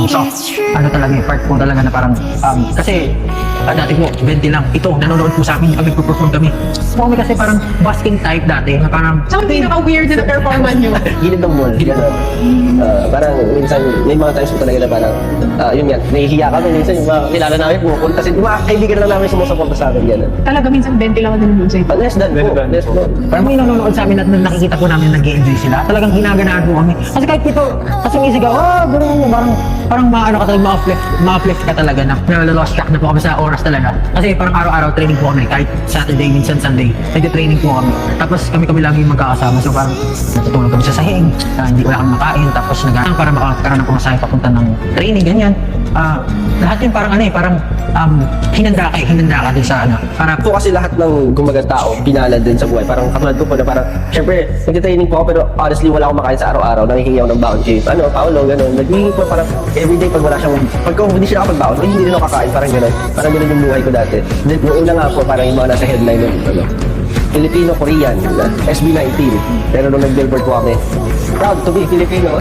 puso. Ano talaga yung part po talaga na parang, kasi dati po, 20 lang. Ito, nanonood po sa amin pag nagpo-perform kami. Kami kasi parang basking type dati, na parang, So, pinaka-weird na performance nyo. Gilid ng mall, gano'n. Parang minsan, may mga times po talaga na parang, yun yan, nahihiya kami. Minsan yung mga kilala namin pumupunta. Kasi yung mga kaibigan lang namin sumusuporta sa amin, gano'n. Talaga, minsan 20 lang ako din sa ito. Less than po, less po. parang may nanonood sa amin at nakikita po namin nag-enjoy sila. Talagang ginaganaan po kami. Kasi kahit ito, kasi may sigaw, bro, parang maano ka talaga, ma-uplift ka talaga na nalalost track na po kami sa oras talaga. Kasi parang araw-araw training po kami, kahit Saturday, minsan Sunday, nag-training po kami. Tapos kami lagi magkakasama, so parang natutulog kami sa sahig, hindi wala kami makain, tapos nag-aang para makakaroon ng pumasahe papunta ng training, ganyan. Lahat yun parang parang hinanda ka din sa para Po kasi lahat ng gumagang tao, pinalad din sa buhay. Parang katulad ko po na parang, syempre, nag-training po ako pero honestly wala akong makain sa araw-araw. Nangihingi ako ng baon kay, Paolo, gano'n. Naghihingi po parang everyday pag wala siyang, pagka hindi siya nakapag-baon, hindi rin ako kakain, parang gano'n. Parang gano'n yung buhay ko dati. Then, yung una nga po, parang yung mga nasa headline nun, Filipino-Korean, SB19. Pero nung nag-billboard po kami, proud to be Filipino.